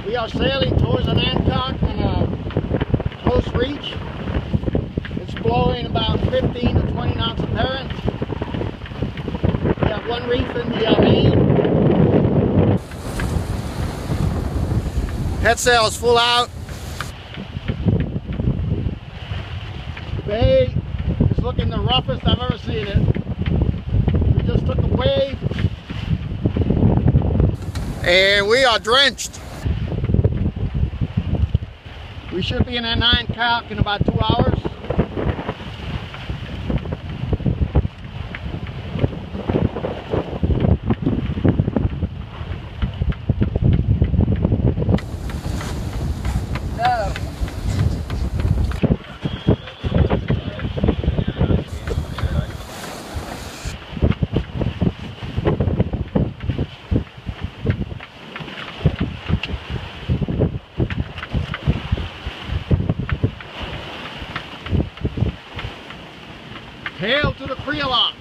We are sailing towards an Hancock on a close reach. It's blowing about 15 to 20 knots of current. We have one reef in the main. Head sail is full out. The bay is looking the roughest I've ever seen it. We just took a wave and we are drenched. We should be in that Hancock in about 2 hours. Hail to the Creolock.